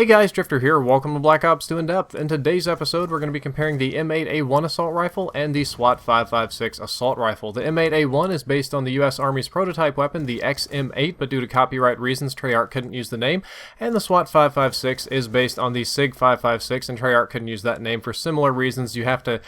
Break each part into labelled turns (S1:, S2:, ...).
S1: Hey guys, Drifter here. Welcome to Black Ops 2 In Depth. In today's episode, we're going to be comparing the M8A1 assault rifle and the Swat-556 assault rifle. The M8A1 is based on the US Army's prototype weapon, the XM8, but due to copyright reasons, Treyarch couldn't use the name. And the Swat-556 is based on the SIG-556, and Treyarch couldn't use that name for similar reasons. You have to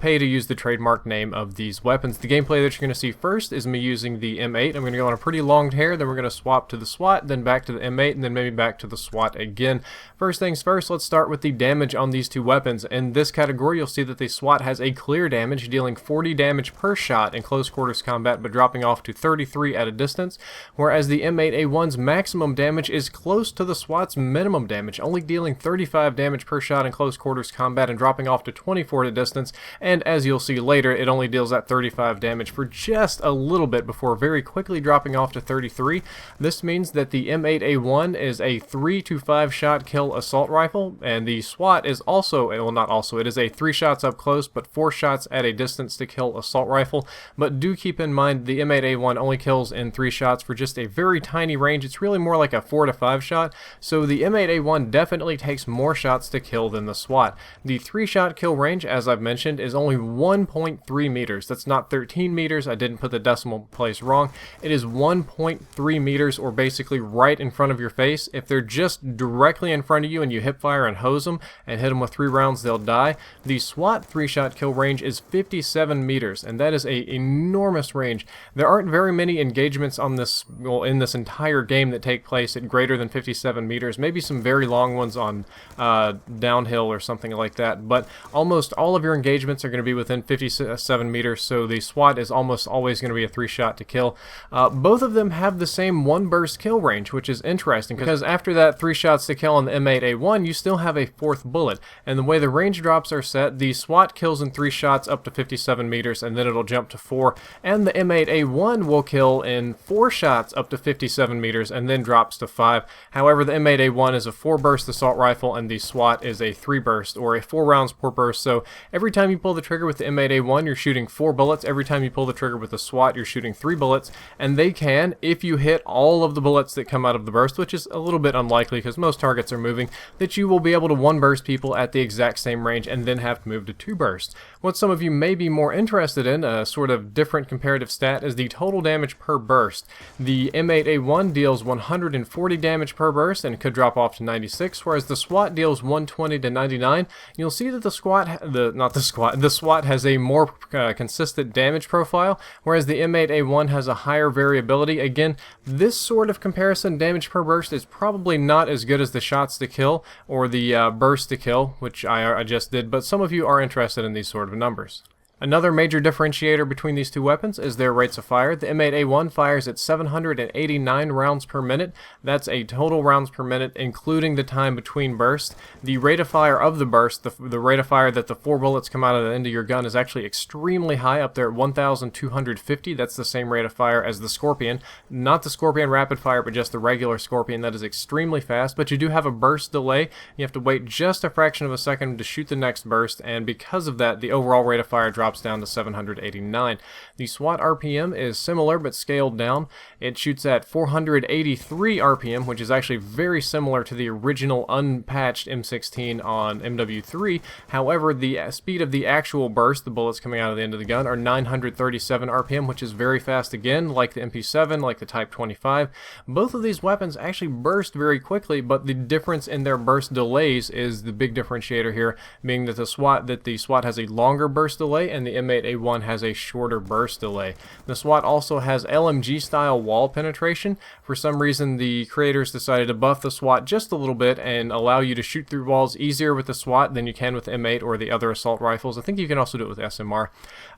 S1: pay to use the trademark name of these weapons. The gameplay that you're going to see first is me using the M8. I'm going to go on a pretty long tear, then we're going to swap to the SWAT, then back to the M8, and then maybe back to the SWAT again. First things first, let's start with the damage on these two weapons. In this category, you'll see that the SWAT has a clear damage, dealing 40 damage per shot in close quarters combat, but dropping off to 33 at a distance, whereas the M8A1's maximum damage is close to the SWAT's minimum damage, only dealing 35 damage per shot in close quarters combat and dropping off to 24 at a distance, and as you'll see later, it only deals that 35 damage for just a little bit before very quickly dropping off to 33. This means that the M8A1 is a 3 to 5 shot kill assault rifle, and the SWAT is also, well, not also, it is a 3 shots up close but 4 shots at a distance to kill assault rifle. But do keep in mind the M8A1 only kills in 3 shots for just a very tiny range. It's really more like a 4 to 5 shot, so the M8A1 definitely takes more shots to kill than the SWAT. The 3 shot kill range, as I've mentioned, is only 1.3 meters. That's not 13 meters, I didn't put the decimal place wrong. It is 1.3 meters, or basically right in front of your face. If they're just directly in front of you and you hip fire and hose them and hit them with 3 rounds, they'll die. The SWAT 3-shot kill range is 57 meters, and that is a enormous range. There aren't very many engagements on this, well, in this entire game that take place at greater than 57 meters. Maybe some very long ones on downhill or something like that, but almost all of your engagements are going to be within 57 meters, so the SWAT is almost always going to be a 3-shot to kill. Both of them have the same 1 burst kill range, which is interesting because after that 3 shots to kill on the M8A1, you still have a 4th bullet, and the way the range drops are set, the SWAT kills in 3 shots up to 57 meters, and then it'll jump to 4, and the M8A1 will kill in 4 shots up to 57 meters, and then drops to 5. However, the M8A1 is a 4-burst assault rifle, and the SWAT is a 3-burst, or a 4 rounds per burst, so every time you pull the trigger with the M8A1, you're shooting 4 bullets. Every time you pull the trigger with the SWAT, you're shooting 3 bullets, and they can, if you hit all of the bullets that come out of the burst, which is a little bit unlikely because most targets are moving, that you will be able to 1-burst people at the exact same range and then have to move to 2 bursts. What some of you may be more interested in, a sort of different comparative stat, is the total damage per burst. The M8A1 deals 140 damage per burst and could drop off to 96, whereas the SWAT deals 120 to 99. You'll see that the SWAT has a more consistent damage profile, whereas the M8A1 has a higher variability. Again, this sort of comparison, damage per burst, is probably not as good as the shots to kill or the burst to kill, which I just did, but some of you are interested in these sort of numbers. Another major differentiator between these two weapons is their rates of fire. The M8A1 fires at 789 rounds per minute. That's a total rounds per minute, including the time between bursts. The rate of fire of the burst, the rate of fire that the 4 bullets come out of the end of your gun, is actually extremely high, up there at 1,250. That's the same rate of fire as the Scorpion. Not the Scorpion rapid fire, but just the regular Scorpion. That is extremely fast, but you do have a burst delay. You have to wait just a fraction of a second to shoot the next burst, and because of that, the overall rate of fire drops down to 789. The SWAT RPM is similar but scaled down. It shoots at 483 RPM, which is actually very similar to the original unpatched M16 on MW3. However, the speed of the actual burst, the bullets coming out of the end of the gun, are 937 RPM, which is very fast again, like the MP7, like the Type 25. Both of these weapons actually burst very quickly, but the difference in their burst delays is the big differentiator here, being that the SWAT has a longer burst delay and the M8A1 has a shorter burst delay. The SWAT also has LMG style wall penetration. For some reason, the creators decided to buff the SWAT just a little bit and allow you to shoot through walls easier with the SWAT than you can with the M8 or the other assault rifles. I think you can also do it with SMR.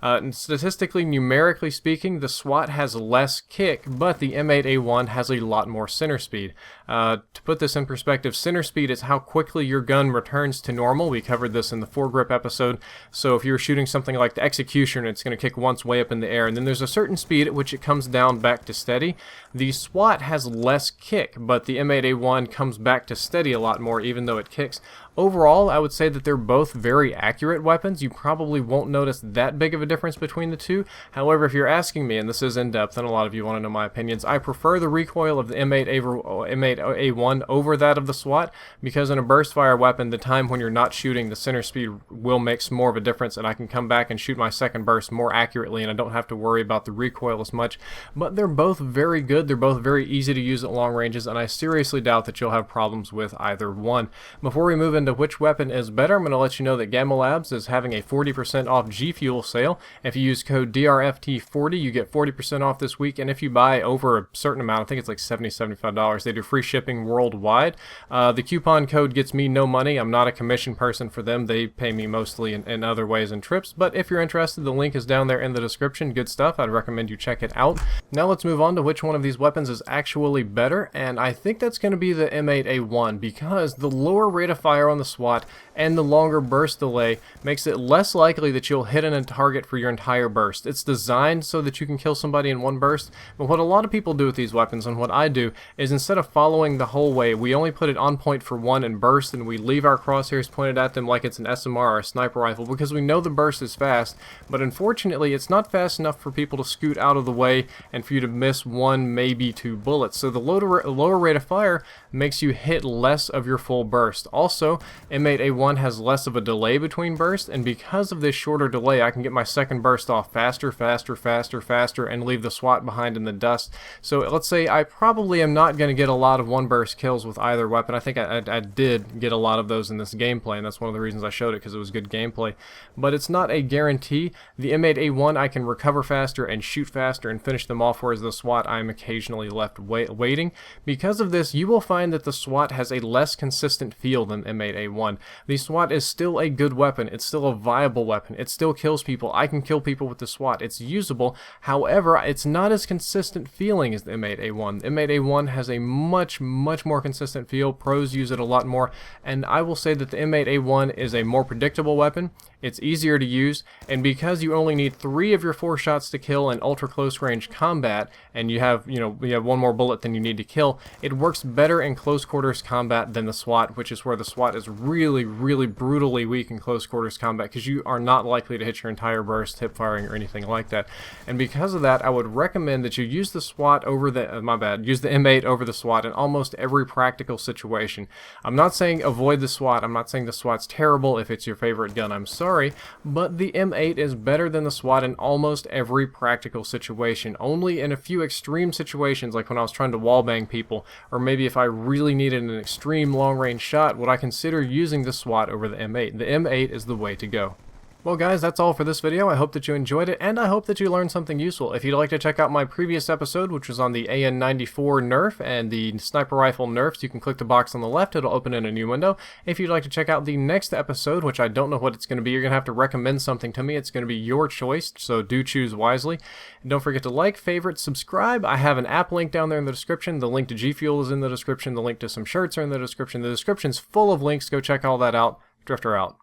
S1: And statistically, numerically speaking, the SWAT has less kick, but the M8A1 has a lot more center speed. To put this in perspective, center speed is how quickly your gun returns to normal. We covered this in the foregrip episode. So if you're shooting something like the Executioner, it's going to kick once way up in the air, and then there's a certain speed at which it comes down back to steady. The SWAT has less kick, but the M8A1 comes back to steady a lot more, even though it kicks. Overall, I would say that they're both very accurate weapons. You probably won't notice that big of a difference between the two. However, if you're asking me, and this is in depth, and a lot of you want to know my opinions, I prefer the recoil of the M8A1 over that of the SWAT, because in a burst fire weapon, the time when you're not shooting, the center speed will make more of a difference, and I can come back and shoot my second burst more accurately, and I don't have to worry about the recoil as much. But they're both very good. They're both very easy to use at long ranges, and I seriously doubt that you'll have problems with either one. Before we move into which weapon is better, I'm going to let you know that Gamma Labs is having a 40% off G Fuel sale. If you use code DRFT40, you get 40% off this week, and if you buy over a certain amount, I think it's like $75, they do free shipping worldwide. The coupon code gets me no money. I'm not a commission person for them. They pay me mostly in other ways and trips, but if you're interested, the link is down there in the description. Good stuff. I'd recommend you check it out. Now let's move on to which one of these weapons is actually better, and I think that's going to be the M8A1, because the lower rate of fire on the SWAT and the longer burst delay makes it less likely that you'll hit a target for your entire burst. It's designed so that you can kill somebody in one burst, but what a lot of people do with these weapons, and what I do, is instead of following the whole way, we only put it on point for one and burst, and we leave our crosshairs pointed at them like it's an SMR or a sniper rifle, because we know the burst is fast, but unfortunately it's not fast enough for people to scoot out of the way and for you to miss one, maybe two bullets. So the lower rate of fire makes you hit less of your full burst. Also, M8A1 has less of a delay between bursts, and because of this shorter delay, I can get my second burst off faster, and leave the SWAT behind in the dust. So let's say I probably am not going to get a lot of one burst kills with either weapon. I think I did get a lot of those in this gameplay, and that's one of the reasons I showed it, because it was good gameplay. But it's not a guarantee. The M8A1 I can recover faster and shoot faster and finish them off, whereas the SWAT I'm occasionally left waiting. Because of this, you will find that the SWAT has a less consistent feel than M8A1. The SWAT is still a good weapon. It's still a viable weapon. It still kills people. I can kill people with the SWAT. It's usable. However, it's not as consistent feeling as the M8A1. The M8A1 has a much more consistent feel. Pros use it a lot more, and I will say that the M8A1 is a more predictable weapon. It's easier to use, and because you only need 3 of your 4 shots to kill in ultra close range combat, and you have one more bullet than you need to kill, it works better in close quarters combat than the SWAT, which is where the SWAT is really brutally weak in close quarters combat, because you are not likely to hit your entire burst hip firing or anything like that. And because of that, I would recommend that you use the SWAT over the use the M8 over the SWAT in almost every practical situation. I'm not saying avoid the SWAT. I'm not saying the SWAT's terrible if it's your favorite gun. I'm sorry, but the M8 is better than the SWAT in almost every practical situation. Only in a few extreme situations, like when I was trying to wallbang people, or maybe if I really needed an extreme long-range shot, would I consider using the SWAT over the M8. The M8 is the way to go. Well guys, that's all for this video. I hope that you enjoyed it, and I hope that you learned something useful. If you'd like to check out my previous episode, which was on the AN94 nerf and the sniper rifle nerfs, you can click the box on the left. It'll open in a new window. If you'd like to check out the next episode, which I don't know what it's going to be, you're going to have to recommend something to me. It's going to be your choice, so do choose wisely. And don't forget to like, favorite, subscribe. I have an app link down there in the description. The link to G Fuel is in the description. The link to some shirts are in the description. The description's full of links. Go check all that out. Drifter out.